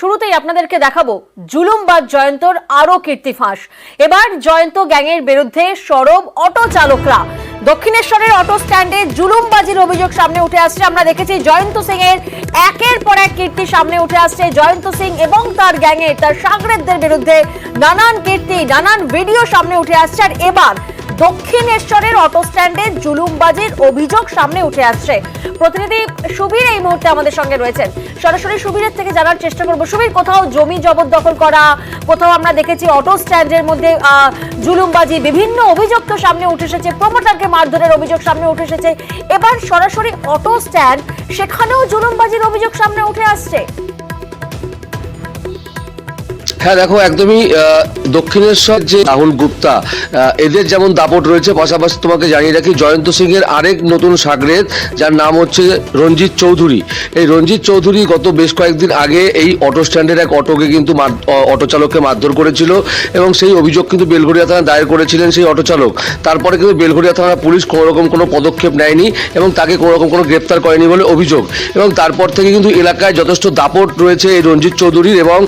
শুরুতেই আপনাদেরকে দেখাবো জুলুমবাজ জয়ন্তর আরো কীর্তি ফাঁস। এবার জয়ন্ত গ্যাংয়ের বিরুদ্ধে সরব অটো চালকরা। দক্ষিণেশ্বরের অটো স্ট্যান্ডে জুলুমবাজির অভিযোগ সামনে উঠে আসছে। আমরা দেখেছি জয়ন্ত সিং এর একের পর এক কীর্তি সামনে উঠে আসছে। জয়ন্ত সিং এবং তার গ্যাংয়ের তার সাগরেদদের বিরুদ্ধে নানান কীর্তি, নানান ভিডিও সামনে উঠে আসছে। আর এবার দক্ষিণেশ্বরের অটো স্ট্যান্ডে জুলুমবাজির অভিযোগ সামনে উঠে আসছে। প্রতিনিধি সুবীর এই মুহূর্তে আমাদের সঙ্গে রয়েছেন, সরাসরি সুবীরের থেকে জানার চেষ্টা করবো। সুবীর, কোথাও জমি জবরদখল করা, কোথাও আমরা দেখেছি অটো স্ট্যান্ডের মধ্যে জুলুমবাজি, বিভিন্ন অভিযোগ তো সামনে উঠে এসেছে, প্রমোটারকে মারধরের অভিযোগ সামনে উঠে এসেছে। এবার সরাসরি অটো স্ট্যান্ড, সেখানেও জুলুমবাজির অভিযোগ সামনে উঠে আসছে। হ্যাঁ দেখো, একদমই দক্ষিণেশ্বর যে রাহুল গুপ্তা, এদের যেমন দাপট রয়েছে, পাশাপাশি তোমাকে জানিয়ে রাখি জয়ন্ত সিং এর আরেক নতুন সাগরেদ, যার নাম হচ্ছে রঞ্জিত চৌধুরী। এই রঞ্জিত চৌধুরী গত বেশ কয়েকদিন আগে এই অটো স্ট্যান্ডের এক অটোকে কিন্তু অটো চালককে মারধর করেছিল এবং সেই অভিযোগ কিন্তু বেলঘড়িয়া থানায় দায়ের করেছিলেন সেই অটো চালক। তারপরে কিন্তু বেলঘড়িয়া থানা পুলিশ কোনোরকম কোনো পদক্ষেপ নেয়নি এবং তাকে কোনোরকম কোনো গ্রেপ্তার করেনি বলে অভিযোগ। এবং তারপর থেকে কিন্তু এলাকায় যথেষ্ট দাপট রয়েছে এই রঞ্জিত চৌধুরীর, এবং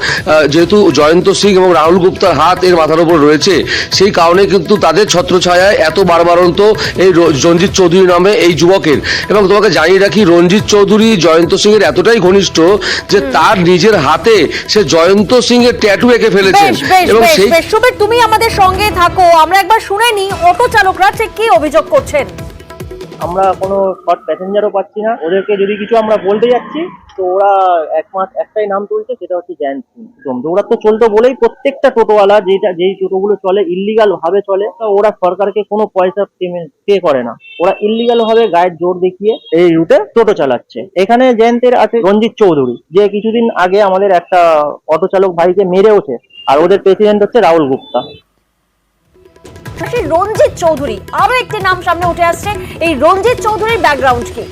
যেহেতু জয়ন্ত সিং এবং রাহুল গুপ্তার হাত এর মাথার উপর রয়েছে, সেই কারণে কিন্তু তাদের ছত্রছায়ায় এত বারবারন্ত এই রঞ্জিত চৌধুরী নামে এই যুবকের। এবং তোমাকে জানিয়ে রাখি রঞ্জিত চৌধুরী জয়ন্ত সিং এর এতটাই ঘনিষ্ঠ যে তার নিজের হাতে সে জয়ন্ত সিং এর ট্যাটু এঁকে ফেলেছেন। এবং সেই সুবীর, তুমি আমাদের সঙ্গে থাকো, আমরা একবার শুনে নি অটো চালকরা ঠিক কি অভিযোগ করছেন। আমরা কোনো শর্ট প্যাসেঞ্জারও পাচ্ছি না। ওদেরকে যদি কিছু আমরা বলতে যাচ্ছি তো ওরা একটাই নাম তুলছে, সেটা হচ্ছে জ্যান সিং। দৌড়াত্ম চলতো বলেই প্রত্যেকটা টোটোওয়ালা যেই টোটোগুলো চলে ইল্লিগাল ভাবে চলে, ওরা সরকারকে কোনো পয়সা পে করে না। ওরা ইল্লিগাল ভাবে গায়ের জোর দেখিয়ে এই রুটে টোটো চালাচ্ছে। এখানে জয়ন্তের আছে রঞ্জিত চৌধুরী, যে কিছুদিন আগে আমাদের একটা অটো চালক ভাইকে মেরেওছে, আর ওদের প্রেসিডেন্ট হচ্ছে রাহুল গুপ্তা। রঞ্জিত চৌধুরী আরো একটি নাম সামনে উঠে আসছে। এই রঞ্জিত চৌধুরীর ব্যাকগ্রাউন্ড কি?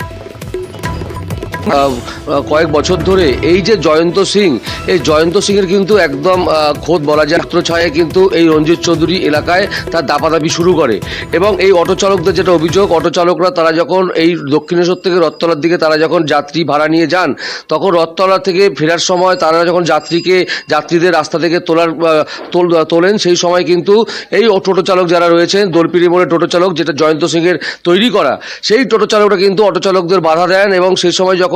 কয়েক বছর ধরে এই যে জয়ন্ত সিং, এই জয়ন্ত সিং এর কিন্তু একদম খোদ বলা যায় ছত্রছায়ায় কিন্তু এই রঞ্জিত চৌধুরী এলাকায় তার দাপাদাপি শুরু করে। এবং এই অটো চালকদের যেটা অভিযোগ, অটো চালকরা তারা যখন এই দক্ষিণেশ্বর থেকে রথতলার দিকে তারা যখন যাত্রী ভাড়া নিয়ে যান, তখন রথতলা থেকে ফেরার সময় তারা যখন যাত্রীদের রাস্তা থেকে তোলেন, সেই সময় কিন্তু এই টোটো চালক যারা রয়েছেন, দোলপিড়ি মোড়ে টোটো চালক যেটা জয়ন্ত সিং এর তৈরি করা, সেই টোটো চালকরা কিন্তু অটো চালকদের বাধা দেন। এবং সেই সময় যখন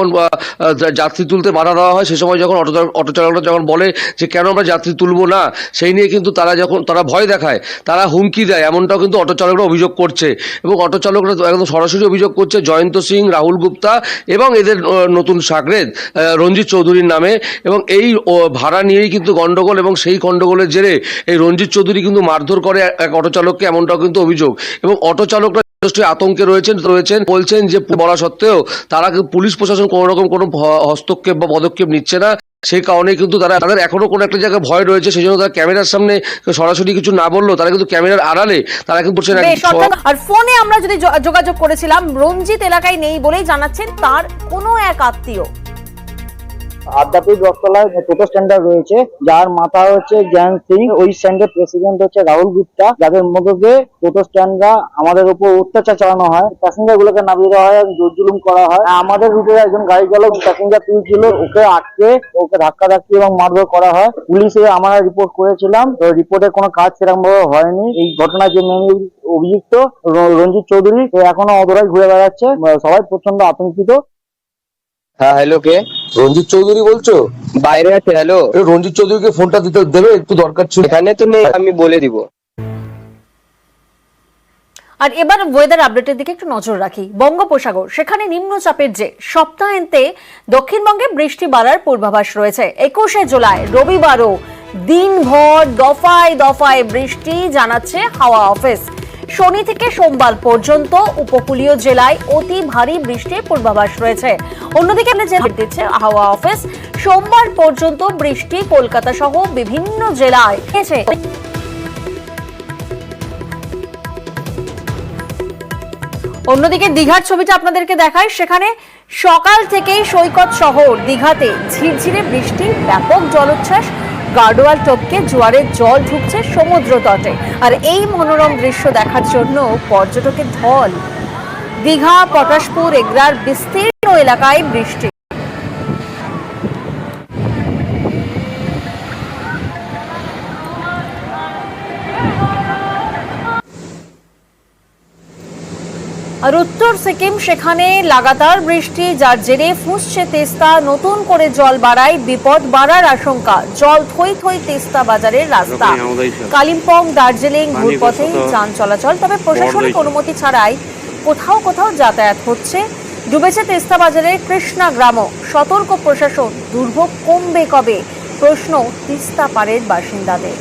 যাত্রী তুলতে বাধা দেওয়া হয়, সে সময় যখন অটো চালকরা যখন বলে যে কেন আমরা যাত্রী তুলবো না, সেই নিয়ে কিন্তু তারা ভয় দেখায়, তারা হুমকি দেয়, এমনটাও কিন্তু অটো চালকরা অভিযোগ করছে। এবং অটো চালকরা একদম সরাসরি অভিযোগ করছে জয়ন্ত সিং, রাহুল গুপ্তা এবং এদের নতুন সাগরেদ রঞ্জিত চৌধুরীর নামে। এবং এই ভাড়া নিয়েই কিন্তু গন্ডগোল, এবং সেই গন্ডগোলের জেরে এই রঞ্জিত চৌধুরী কিন্তু মারধর করে এক অটো চালককে, এমনটাও কিন্তু অভিযোগ। এবং অটো চালকরা আতঙ্কে রয়েছেন, বলছেন যে বলা সত্ত্বেও তারা পুলিশ প্রশাসন কোনো রকম কোনো হস্তক্ষেপ বা পদক্ষেপ নিচ্ছে না। সেই কারণে কিন্তু তাদের এখনো কোনো একটা জায়গায় ভয় রয়েছে, সেই জন্য তারা ক্যামেরার সামনে সরাসরি কিছু না বললেও তারা কিন্তু ক্যামেরার আড়ালে তারা কিন্তু বলছেন। আর ফোনে আমরা যদি যোগাযোগ করেছিলাম, রঞ্জিত এলাকায় নেই বলেই জানাচ্ছেন তার কোনো এক আত্মীয়। আদ্যাপীঠ রথতলায় টোটো স্ট্যান্ডার রয়েছে, যার মাথা হচ্ছে জ্ঞান সিং, ওই স্ট্যান্ডের প্রেসিডেন্ট হচ্ছে রাহুল গুপ্তা, যাদের মধ্যে দিয়ে টোটো স্ট্যান্ডরা আমাদের উপর অত্যাচার চালানো হয়, প্যাসেঞ্জার গুলোকে নামিয়ে দেওয়া হয়, জোর জুলুম করা হয়। আমাদের রুটে একজন গাড়ি চালক প্যাসেঞ্জার তুলছিল, ওকে আটকে ওকে ধাক্কাধাক্কি এবং মারধর করা হয়। পুলিশে আমরা রিপোর্ট করেছিলাম, তো রিপোর্টের কোনো কাজ সেরকম ভাবে হয়নি। এই ঘটনার যে মেন অভিযুক্ত রঞ্জিত চৌধুরী, এখনো অধরাই ঘুরে বেড়াচ্ছে, সবাই প্রচন্ড আতঙ্কিত। হ্যাঁ, হ্যালো, কে? রঞ্জিত চৌধুরী বলছো? বাইরে আছে। হ্যালো, রঞ্জিত চৌধুরীকে ফোনটা দিতে দেবে, একটু দরকার ছিল। এখানে তো নেই, আমি বলে দিব। আর এবার ওয়েদার আপডেটের দিকে একটু নজর রাখি। বঙ্গোপসাগর, সেখানে নিম্নচাপের যে সপ্তাহান্তে দক্ষিণবঙ্গে বৃষ্টি বাড়ার পূর্বাভাস রয়েছে। 21শে জুলাই রবিবারও দিনভর দফায় দফায় বৃষ্টি জানাচ্ছে হাওয়া অফিস। শনি থেকে সোমবার পর্যন্ত উপকূলীয় জেলায় অতি ভারী বৃষ্টির পূর্বাভাস রয়েছে। অন্যদিকে দিচ্ছে হাওয়া অফিস, সোমবার পর্যন্ত বৃষ্টি কলকাতা সহ বিভিন্ন জেলায় হয়েছে। অন্যদিকে দীঘার ছবিটা আপনাদেরকে দেখায়। সেখানে সকাল থেকেই সৈকত শহর দীঘাতে ঝিরঝিরে বৃষ্টি, ব্যাপক জলোচ্ছ্বাস, গার্ডওয়াল টপকে জোয়ারের জল ঢুকছে সমুদ্র তটে। আর এই মনোরম দৃশ্য দেখার জন্য পর্যটকের ঢল। দীঘা, পটাশপুর, এগরার বিস্তীর্ণ এলাকায় বৃষ্টি। আর উত্তর সিকিম, সেখানে লাগাতার বৃষ্টি, যার জেরে ফুঁসছে তিস্তা। নতুন করে জল বাড়ায় বিপদ বাড়ার আশঙ্কা। জল থই থই তিস্তা বাজারের রাস্তা। কালিম্পং, দার্জিলিং ঘুরপথে যান চলাচল, তবে প্রশাসনিক অনুমতি ছাড়াই কোথাও কোথাও যাতায়াত হচ্ছে। ডুবেছে তিস্তা বাজারের কৃষ্ণা গ্রামও। সতর্ক প্রশাসন। দুর্ভোগ কমবে কবে? প্রশ্ন তিস্তা পাড়ের বাসিন্দাদের।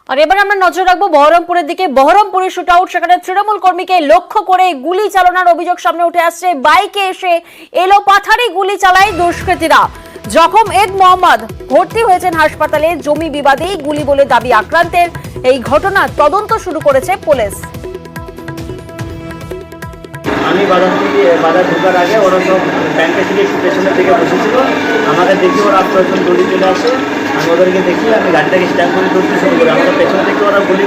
আর এবার আমরা নজর রাখবো বহরমপুরের দিকে। বহরমপুরে শুট আউট, সেখানে তৃণমূল কর্মীকে লক্ষ্য করে গুলি চালানোর অভিযোগ সামনে উঠে আসছে। বাইকে এসে এলো পাথারি গুলি চালায় দুষ্কৃতীরা। জখম এদ মোহাম্মদ ভর্তি হয়েছেন হাসপাতালে। জমি বিবাদেই গুলি বলে দাবি আক্রান্তের। এই ঘটনার তদন্ত শুরু করেছে পুলিশ। আমি বাজার ঢোকার আগে ওরা সব ব্যাংকে থেকে একটু পেছনের দিকে বসেছিল। আমাকে দেখি ওরা আত্মজন দড়ি চলে আসে। আমি ওদেরকে দেখি, আমি গাড়িটাকে স্ট্যান্ড করে দৌড়তে শুরু করি। আমাদের পেছন থেকে ওরা গুলি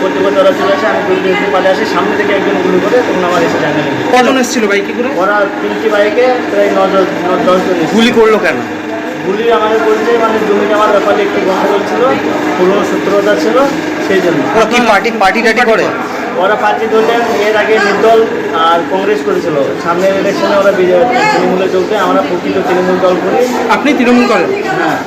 করতে করতে ওরা চলে আসে। আমি দৌড়তে একটু পালে আসি, সামনে থেকে একজন গুলি করে, তখন আমার এসে জায়গা নেই। কজন এসেছিল বাইকে করে? ওরা 3টি বাইকে প্রায় 9-10 জন। গুলি করলো কেন? গুলি আমাদের বলছে মানে জমি নেওয়ার ব্যাপারে একটু গন্ডগোল ছিল, পুরনো সূত্রতা ছিল, সেই জন্য। ওরা কি পার্টি করে? ওরা পার্টি ধরলেন, এর আগে নির্দল আর কংগ্রেস করেছিল। সামনের ইলেকশনে ওরা তৃণমূলে যোগ দেয়। আমরা প্রকৃত তৃণমূল দল করি। আপনি তৃণমূল করেন? হ্যাঁ।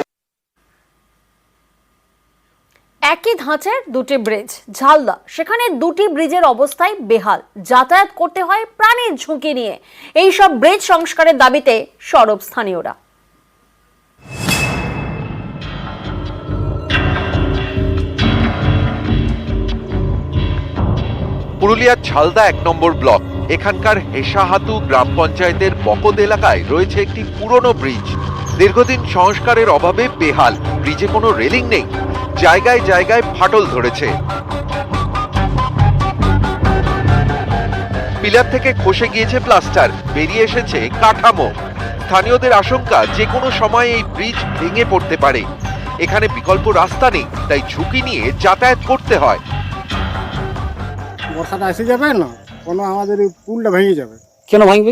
একই ধাঁচের দুটি ব্রিজ ঝালদা, সেখানে দুটি ব্রিজের অবস্থায় বেহাল। যাতায়াত করতে হয় প্রাণের ঝুঁকি নিয়ে। এই সব ব্রিজ সংস্কারের দাবিতে সরব স্থানীয়রা। পুরুলিয়ার ঝালদা 1 নম্বর ব্লক। এখানকার হেসাহাতু গ্রাম পঞ্চায়েতের বকদ এলাকায় রয়েছে একটি পুরনো ব্রিজ। দীর্ঘদিন সংস্কারের অভাবে বেহাল। ব্রিজে কোনো রেলিং নেই, জায়গায় জায়গায় ফাটল ধরেছে। পিলার থেকে খসে গিয়েছে প্লাস্টার, বেরিয়ে এসেছে কাঠামো। স্থানীয়দের আশঙ্কা যে কোনো সময় এই ব্রিজ ভেঙে পড়তে পারে। এখানে বিকল্প রাস্তা নেই, তাই ঝুঁকি নিয়ে যাতায়াত করতে হয়। বর্ষাটা এসে যাবে না, কোনো আমাদের এই পুলটা ভেঙে যাবে। কেন ভাঙবে?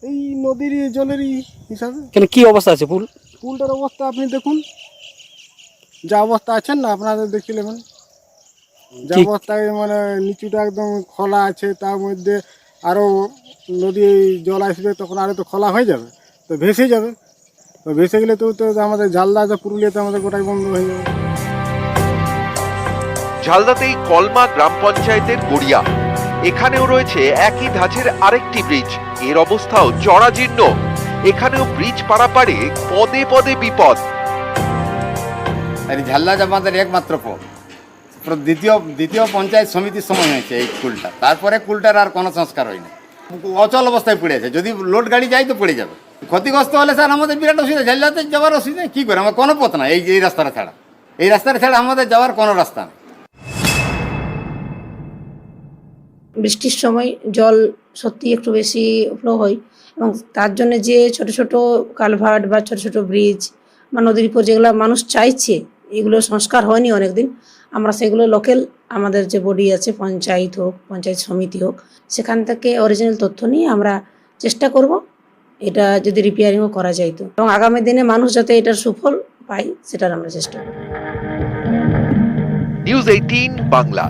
এই নদীর জলেরই হিসাবে। কেন, কি অবস্থা আছে পুলটার অবস্থা আপনি দেখুন, যা অবস্থা আছেন না, আপনাদের দেখে নেবেন। যা অবস্থায় মানে নিচুটা একদম খোলা আছে, তার মধ্যে আরও নদী জল আসবে, তখন আরও তো খোলা হয়ে যাবে, তো ভেসে যাবে। তো ভেসে গেলে তো আমাদের ঝালদা পুরুলিয়াতে আমাদের গোটাই বন্ধ হয়ে যাবে। ঝালদাতেই কলমা গ্রাম পঞ্চায়েতের গড়িয়া। এখানেও রয়েছে একই ধাঁচের আরেকটি ব্রিজ। এর অবস্থাও জরাজীর্ণ। এখানেও ব্রিজ পারাপারে পদে পদে বিপদ। ঝালদা আমাদের একমাত্র পথ। দ্বিতীয় পঞ্চায়েত সমিতির সময় হয়েছে এই কুলটা, তারপরে কুলটার আর কোনো সংস্কার হয়নি। অচল অবস্থায় পড়ে আছে। যদি লোড গাড়ি যায় তো পড়ে যাবে। ক্ষতিগ্রস্ত হলে স্যার আমাদের বিরাট অসুবিধা। ঝালদাতে যাওয়ার অসুবিধা কী করে? আমার কোনো পথ না এই রাস্তাটা ছাড়া। এই রাস্তাটা ছাড়া আমাদের যাওয়ার কোনো রাস্তা নেই। বৃষ্টির সময় জল সত্যি একটু বেশি ফ্লো হয়, এবং তার জন্য যে ছোট ছোট কালভার্ট বা ছোট ছোট ব্রিজ বা নদীর উপর যেগুলো মানুষ চাইছে, এগুলো সংস্কার হয়নি অনেকদিন। আমরা সেগুলো লোকাল আমাদের যে বডি আছে, পঞ্চায়েত হোক, পঞ্চায়েত সমিতি হোক, সেখান থেকে অরিজিনাল তথ্য নিয়ে আমরা চেষ্টা করব এটা যদি রিপেয়ারিংও করা যাইতো, এবং আগামী দিনে মানুষ যাতে এটার সুফল পায় সেটার আমরা চেষ্টা করব। নিউজ 18 বাংলা।